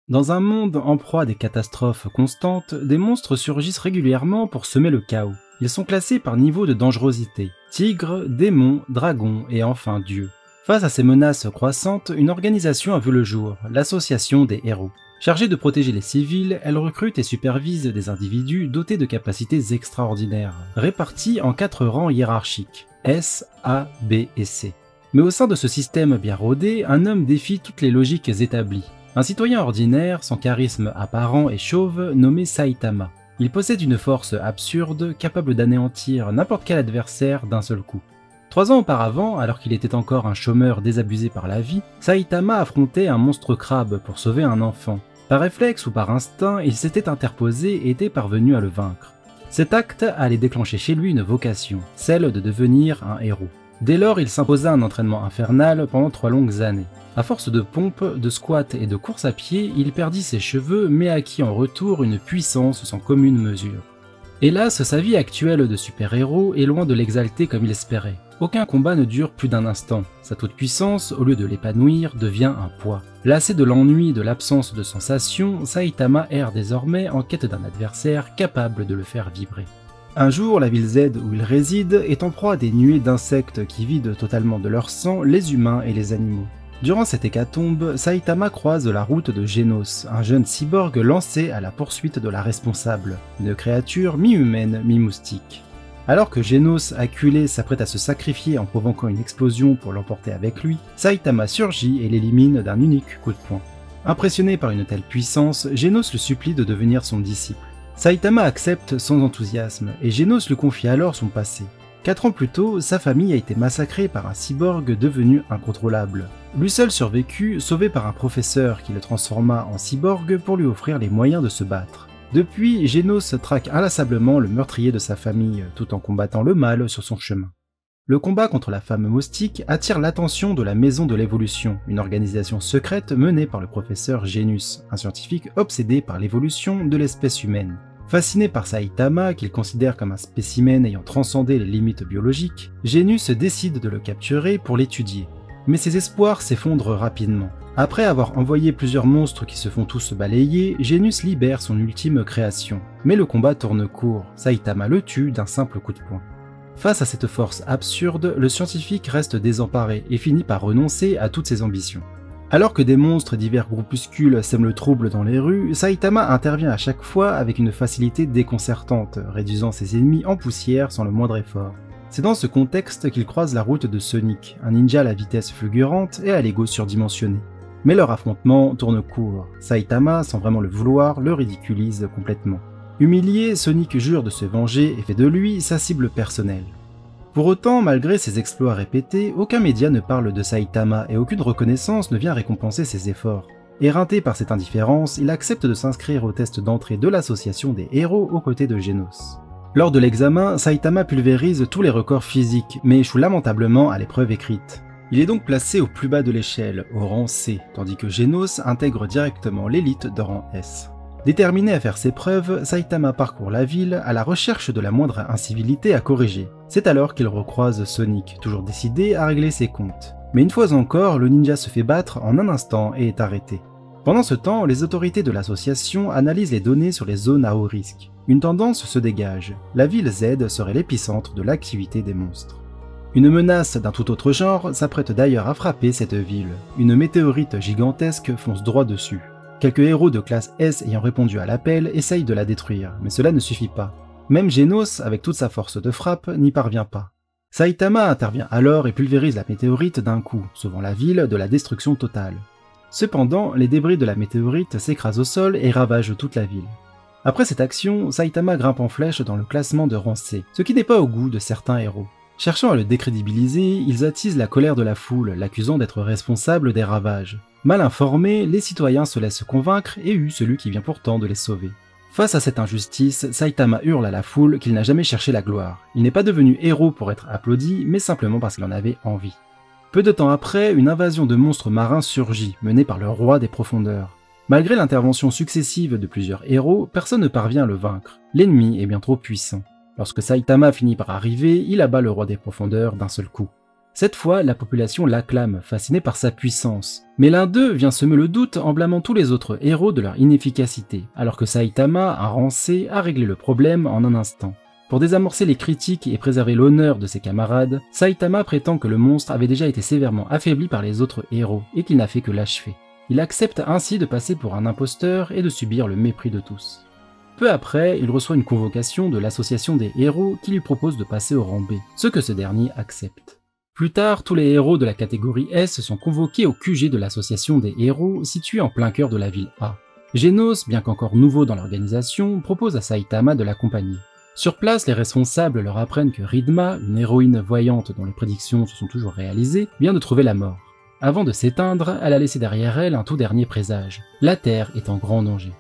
Dans un monde en proie à des catastrophes constantes, des monstres surgissent régulièrement pour semer le chaos. Ils sont classés par niveau de dangerosité: tigres, démons, dragons et enfin dieux. Face à ces menaces croissantes, une organisation a vu le jour, l'Association des Héros. Chargée de protéger les civils, elle recrute et supervise des individus dotés de capacités extraordinaires, répartis en 4 rangs hiérarchiques: S, A, B et C. Mais au sein de ce système bien rodé, un homme défie toutes les logiques établies. Un citoyen ordinaire, sans charisme apparent et chauve, nommé Saitama. Il possède une force absurde, capable d'anéantir n'importe quel adversaire d'un seul coup. 3 ans auparavant, alors qu'il était encore un chômeur désabusé par la vie, Saitama affrontait un monstre crabe pour sauver un enfant. Par réflexe ou par instinct, il s'était interposé et était parvenu à le vaincre. Cet acte allait déclencher chez lui une vocation, celle de devenir un héros. Dès lors, il s'imposa un entraînement infernal pendant 3 longues années. À force de pompes, de squats et de course à pied, il perdit ses cheveux mais acquit en retour une puissance sans commune mesure. Hélas, sa vie actuelle de super-héros est loin de l'exalter comme il espérait. Aucun combat ne dure plus d'un instant. Sa toute-puissance, au lieu de l'épanouir, devient un poids. Lassé de l'ennui et de l'absence de sensations, Saitama erre désormais en quête d'un adversaire capable de le faire vibrer. Un jour, la ville Z où il réside est en proie à des nuées d'insectes qui vident totalement de leur sang les humains et les animaux. Durant cette hécatombe, Saitama croise la route de Genos, un jeune cyborg lancé à la poursuite de la responsable, une créature mi-humaine, mi-moustique. Alors que Genos, acculé, s'apprête à se sacrifier en provoquant une explosion pour l'emporter avec lui, Saitama surgit et l'élimine d'un unique coup de poing. Impressionné par une telle puissance, Genos le supplie de devenir son disciple. Saitama accepte sans enthousiasme, et Genos lui confie alors son passé. 4 ans plus tôt, sa famille a été massacrée par un cyborg devenu incontrôlable. Lui seul survécut, sauvé par un professeur qui le transforma en cyborg pour lui offrir les moyens de se battre. Depuis, Genos traque inlassablement le meurtrier de sa famille, tout en combattant le mal sur son chemin. Le combat contre la femme moustique attire l'attention de la Maison de l'Évolution, une organisation secrète menée par le professeur Genos, un scientifique obsédé par l'évolution de l'espèce humaine. Fasciné par Saitama, qu'il considère comme un spécimen ayant transcendé les limites biologiques, Genos décide de le capturer pour l'étudier. Mais ses espoirs s'effondrent rapidement. Après avoir envoyé plusieurs monstres qui se font tous balayer, Genos libère son ultime création. Mais le combat tourne court, Saitama le tue d'un simple coup de poing. Face à cette force absurde, le scientifique reste désemparé et finit par renoncer à toutes ses ambitions. Alors que des monstres et divers groupuscules sèment le trouble dans les rues, Saitama intervient à chaque fois avec une facilité déconcertante, réduisant ses ennemis en poussière sans le moindre effort. C'est dans ce contexte qu'il croise la route de Sonic, un ninja à la vitesse fulgurante et à l'ego surdimensionné. Mais leur affrontement tourne court. Saitama, sans vraiment le vouloir, le ridiculise complètement. Humilié, Sonic jure de se venger et fait de lui sa cible personnelle. Pour autant, malgré ses exploits répétés, aucun média ne parle de Saitama et aucune reconnaissance ne vient récompenser ses efforts. Éreinté par cette indifférence, il accepte de s'inscrire au test d'entrée de l'Association des Héros aux côtés de Genos. Lors de l'examen, Saitama pulvérise tous les records physiques, mais échoue lamentablement à l'épreuve écrite. Il est donc placé au plus bas de l'échelle, au rang C, tandis que Genos intègre directement l'élite de rang S. Déterminé à faire ses preuves, Saitama parcourt la ville à la recherche de la moindre incivilité à corriger. C'est alors qu'il recroise Sonic, toujours décidé à régler ses comptes. Mais une fois encore, le ninja se fait battre en un instant et est arrêté. Pendant ce temps, les autorités de l'association analysent les données sur les zones à haut risque. Une tendance se dégage. La ville Z serait l'épicentre de l'activité des monstres. Une menace d'un tout autre genre s'apprête d'ailleurs à frapper cette ville. Une météorite gigantesque fonce droit dessus. Quelques héros de classe S ayant répondu à l'appel essayent de la détruire, mais cela ne suffit pas. Même Genos, avec toute sa force de frappe, n'y parvient pas. Saitama intervient alors et pulvérise la météorite d'un coup, sauvant la ville de la destruction totale. Cependant, les débris de la météorite s'écrasent au sol et ravagent toute la ville. Après cette action, Saitama grimpe en flèche dans le classement de rang C, ce qui n'est pas au goût de certains héros. Cherchant à le décrédibiliser, ils attisent la colère de la foule, l'accusant d'être responsable des ravages. Mal informés, les citoyens se laissent convaincre et huent celui qui vient pourtant de les sauver. Face à cette injustice, Saitama hurle à la foule qu'il n'a jamais cherché la gloire. Il n'est pas devenu héros pour être applaudi, mais simplement parce qu'il en avait envie. Peu de temps après, une invasion de monstres marins surgit, menée par le roi des profondeurs. Malgré l'intervention successive de plusieurs héros, personne ne parvient à le vaincre. L'ennemi est bien trop puissant. Lorsque Saitama finit par arriver, il abat le roi des profondeurs d'un seul coup. Cette fois, la population l'acclame, fascinée par sa puissance. Mais l'un d'eux vient semer le doute en blâmant tous les autres héros de leur inefficacité, alors que Saitama, un rancé, a réglé le problème en un instant. Pour désamorcer les critiques et préserver l'honneur de ses camarades, Saitama prétend que le monstre avait déjà été sévèrement affaibli par les autres héros et qu'il n'a fait que l'achever. Il accepte ainsi de passer pour un imposteur et de subir le mépris de tous. Peu après, il reçoit une convocation de l'association des héros qui lui propose de passer au rang B, ce que ce dernier accepte. Plus tard, tous les héros de la catégorie S sont convoqués au QG de l'association des héros situé en plein cœur de la ville A. Genos, bien qu'encore nouveau dans l'organisation, propose à Saitama de l'accompagner. Sur place, les responsables leur apprennent que Ridma, une héroïne voyante dont les prédictions se sont toujours réalisées, vient de trouver la mort. Avant de s'éteindre, elle a laissé derrière elle un tout dernier présage. La Terre est en grand danger.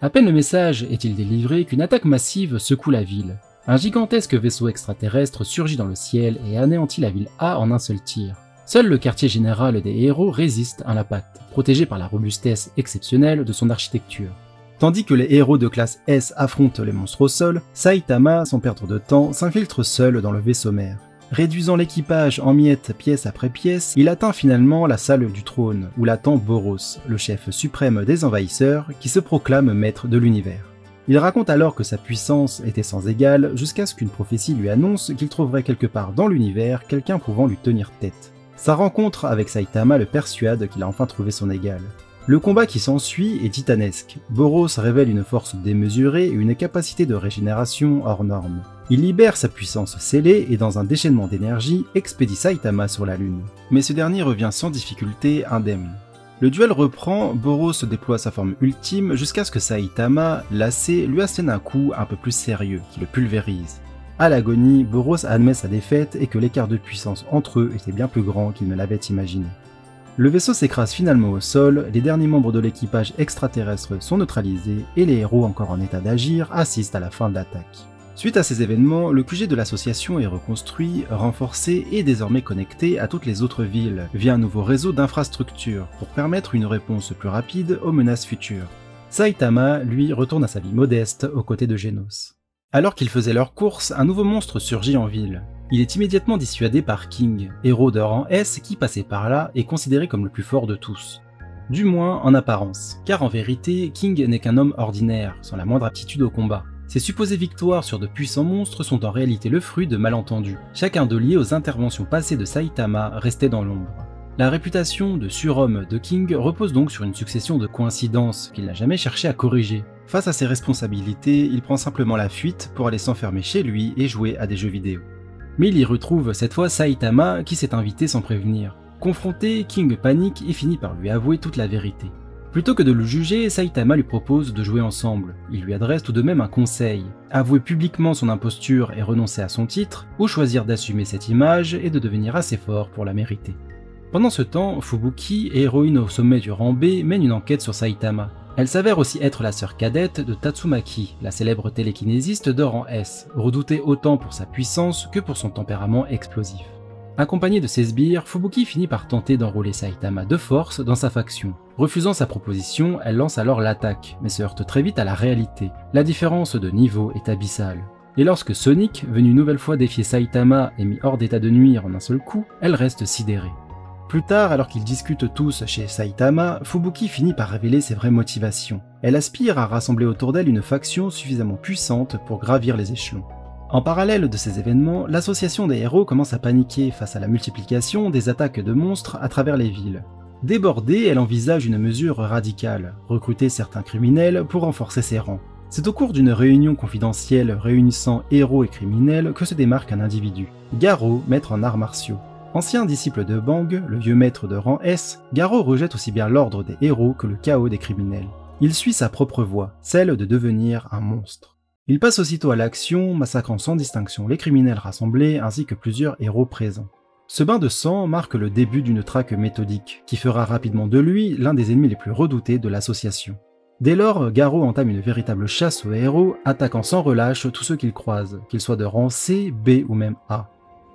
À peine le message est-il délivré qu'une attaque massive secoue la ville. Un gigantesque vaisseau extraterrestre surgit dans le ciel et anéantit la ville A en un seul tir. Seul le quartier général des héros résiste à l'impact, protégé par la robustesse exceptionnelle de son architecture. Tandis que les héros de classe S affrontent les monstres au sol, Saitama, sans perdre de temps, s'infiltre seul dans le vaisseau mère. Réduisant l'équipage en miettes pièce après pièce, il atteint finalement la salle du trône, où l'attend Boros, le chef suprême des envahisseurs, qui se proclame maître de l'univers. Il raconte alors que sa puissance était sans égale, jusqu'à ce qu'une prophétie lui annonce qu'il trouverait quelque part dans l'univers quelqu'un pouvant lui tenir tête. Sa rencontre avec Saitama le persuade qu'il a enfin trouvé son égal. Le combat qui s'ensuit est titanesque. Boros révèle une force démesurée et une capacité de régénération hors norme. Il libère sa puissance scellée et dans un déchaînement d'énergie, expédie Saitama sur la Lune. Mais ce dernier revient sans difficulté indemne. Le duel reprend, Boros déploie sa forme ultime jusqu'à ce que Saitama, lassé, lui assène un coup un peu plus sérieux, qui le pulvérise. À l'agonie, Boros admet sa défaite et que l'écart de puissance entre eux était bien plus grand qu'il ne l'avait imaginé. Le vaisseau s'écrase finalement au sol, les derniers membres de l'équipage extraterrestre sont neutralisés et les héros encore en état d'agir assistent à la fin de l'attaque. Suite à ces événements, le QG de l'association est reconstruit, renforcé et désormais connecté à toutes les autres villes via un nouveau réseau d'infrastructures pour permettre une réponse plus rapide aux menaces futures. Saitama, lui, retourne à sa vie modeste aux côtés de Genos. Alors qu'ils faisaient leur course, un nouveau monstre surgit en ville. Il est immédiatement dissuadé par King, héros de rang S qui passait par là et considéré comme le plus fort de tous. Du moins en apparence, car en vérité, King n'est qu'un homme ordinaire, sans la moindre aptitude au combat. Ses supposées victoires sur de puissants monstres sont en réalité le fruit de malentendus, chacun d'eux lié aux interventions passées de Saitama restait dans l'ombre. La réputation de surhomme de King repose donc sur une succession de coïncidences qu'il n'a jamais cherché à corriger. Face à ses responsabilités, il prend simplement la fuite pour aller s'enfermer chez lui et jouer à des jeux vidéo. Mais il y retrouve cette fois Saitama qui s'est invité sans prévenir. Confronté, King panique et finit par lui avouer toute la vérité. Plutôt que de le juger, Saitama lui propose de jouer ensemble. Il lui adresse tout de même un conseil, avouer publiquement son imposture et renoncer à son titre, ou choisir d'assumer cette image et de devenir assez fort pour la mériter. Pendant ce temps, Fubuki, héroïne au sommet du rang B, mène une enquête sur Saitama. Elle s'avère aussi être la sœur cadette de Tatsumaki, la célèbre télékinésiste de rang S, redoutée autant pour sa puissance que pour son tempérament explosif. Accompagné de ses sbires, Fubuki finit par tenter d'enrôler Saitama de force dans sa faction. Refusant sa proposition, elle lance alors l'attaque, mais se heurte très vite à la réalité. La différence de niveau est abyssale. Et lorsque Sonic, venu une nouvelle fois défier Saitama, est mis hors d'état de nuire en un seul coup, elle reste sidérée. Plus tard, alors qu'ils discutent tous chez Saitama, Fubuki finit par révéler ses vraies motivations. Elle aspire à rassembler autour d'elle une faction suffisamment puissante pour gravir les échelons. En parallèle de ces événements, l'association des héros commence à paniquer face à la multiplication des attaques de monstres à travers les villes. Débordée, elle envisage une mesure radicale, recruter certains criminels pour renforcer ses rangs. C'est au cours d'une réunion confidentielle réunissant héros et criminels que se démarque un individu, Garo, maître en arts martiaux. Ancien disciple de Bang, le vieux maître de rang S, Garo rejette aussi bien l'ordre des héros que le chaos des criminels. Il suit sa propre voie, celle de devenir un monstre. Il passe aussitôt à l'action, massacrant sans distinction les criminels rassemblés ainsi que plusieurs héros présents. Ce bain de sang marque le début d'une traque méthodique, qui fera rapidement de lui l'un des ennemis les plus redoutés de l'association. Dès lors, Garo entame une véritable chasse aux héros, attaquant sans relâche tous ceux qu'il croise, qu'ils soient de rang C, B ou même A.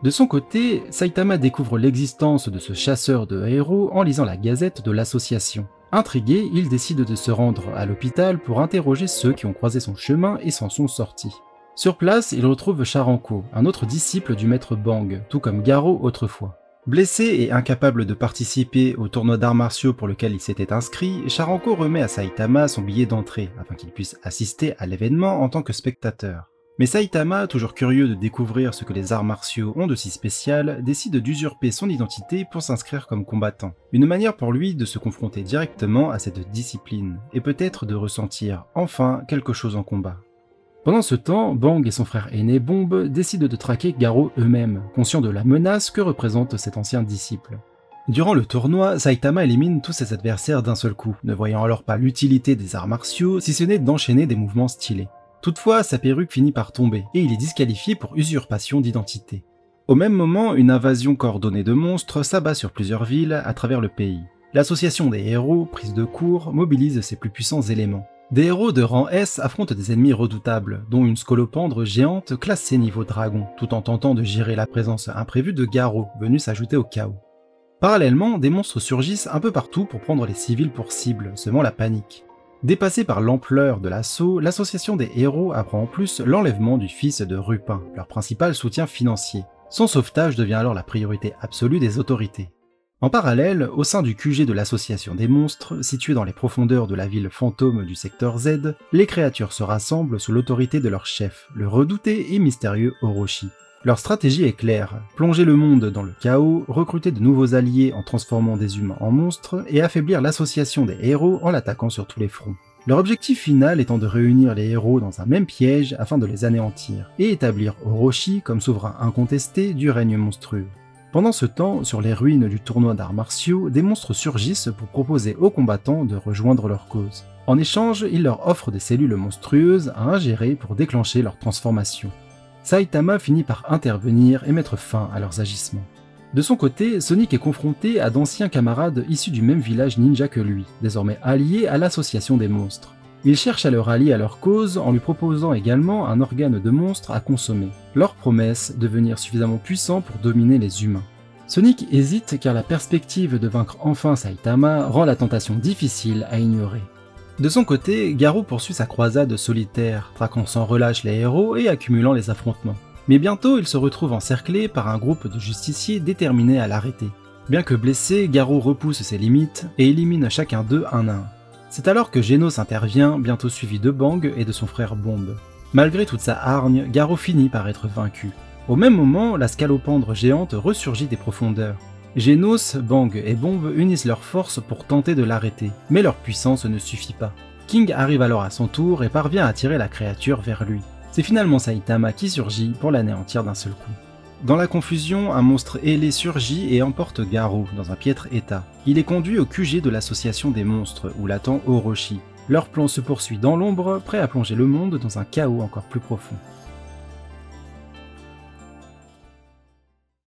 De son côté, Saitama découvre l'existence de ce chasseur de héros en lisant la gazette de l'association. Intrigué, il décide de se rendre à l'hôpital pour interroger ceux qui ont croisé son chemin et s'en sont sortis. Sur place, il retrouve Charanko, un autre disciple du maître Bang, tout comme Garo autrefois. Blessé et incapable de participer au tournoi d'arts martiaux pour lequel il s'était inscrit, Sharanko remet à Saitama son billet d'entrée afin qu'il puisse assister à l'événement en tant que spectateur. Mais Saitama, toujours curieux de découvrir ce que les arts martiaux ont de si spécial, décide d'usurper son identité pour s'inscrire comme combattant. Une manière pour lui de se confronter directement à cette discipline, et peut-être de ressentir, enfin, quelque chose en combat. Pendant ce temps, Bang et son frère aîné Bomb décident de traquer Garou eux-mêmes, conscients de la menace que représente cet ancien disciple. Durant le tournoi, Saitama élimine tous ses adversaires d'un seul coup, ne voyant alors pas l'utilité des arts martiaux si ce n'est d'enchaîner des mouvements stylés. Toutefois, sa perruque finit par tomber, et il est disqualifié pour usurpation d'identité. Au même moment, une invasion coordonnée de monstres s'abat sur plusieurs villes à travers le pays. L'association des héros, prise de court, mobilise ses plus puissants éléments. Des héros de rang S affrontent des ennemis redoutables, dont une scolopendre géante classée niveau dragon, tout en tentant de gérer la présence imprévue de Garou, venu s'ajouter au chaos. Parallèlement, des monstres surgissent un peu partout pour prendre les civils pour cible, semant la panique. Dépassée par l'ampleur de l'assaut, l'association des héros apprend en plus l'enlèvement du fils de Rupin, leur principal soutien financier. Son sauvetage devient alors la priorité absolue des autorités. En parallèle, au sein du QG de l'association des monstres, situé dans les profondeurs de la ville fantôme du secteur Z, les créatures se rassemblent sous l'autorité de leur chef, le redouté et mystérieux Orochi. Leur stratégie est claire, plonger le monde dans le chaos, recruter de nouveaux alliés en transformant des humains en monstres, et affaiblir l'association des héros en l'attaquant sur tous les fronts. Leur objectif final étant de réunir les héros dans un même piège afin de les anéantir, et établir Orochi comme souverain incontesté du règne monstrueux. Pendant ce temps, sur les ruines du tournoi d'arts martiaux, des monstres surgissent pour proposer aux combattants de rejoindre leur cause. En échange, ils leur offrent des cellules monstrueuses à ingérer pour déclencher leur transformation. Saitama finit par intervenir et mettre fin à leurs agissements. De son côté, Sonic est confronté à d'anciens camarades issus du même village ninja que lui, désormais alliés à l'association des monstres. Il cherche à le rallier à leur cause en lui proposant également un organe de monstre à consommer, leur promesse devenir suffisamment puissant pour dominer les humains. Sonic hésite car la perspective de vaincre enfin Saitama rend la tentation difficile à ignorer. De son côté, Garou poursuit sa croisade solitaire, traquant sans relâche les héros et accumulant les affrontements. Mais bientôt, il se retrouve encerclé par un groupe de justiciers déterminés à l'arrêter. Bien que blessé, Garou repousse ses limites et élimine chacun d'eux un à un. C'est alors que Genos intervient, bientôt suivi de Bang et de son frère Bomb. Malgré toute sa hargne, Garou finit par être vaincu. Au même moment, la scolopendre géante ressurgit des profondeurs. Genos, Bang et Bomb unissent leurs forces pour tenter de l'arrêter, mais leur puissance ne suffit pas. King arrive alors à son tour et parvient à attirer la créature vers lui. C'est finalement Saitama qui surgit pour l'anéantir d'un seul coup. Dans la confusion, un monstre ailé surgit et emporte Garou dans un piètre état. Il est conduit au QG de l'association des monstres, où l'attend Orochi. Leur plan se poursuit dans l'ombre, prêt à plonger le monde dans un chaos encore plus profond.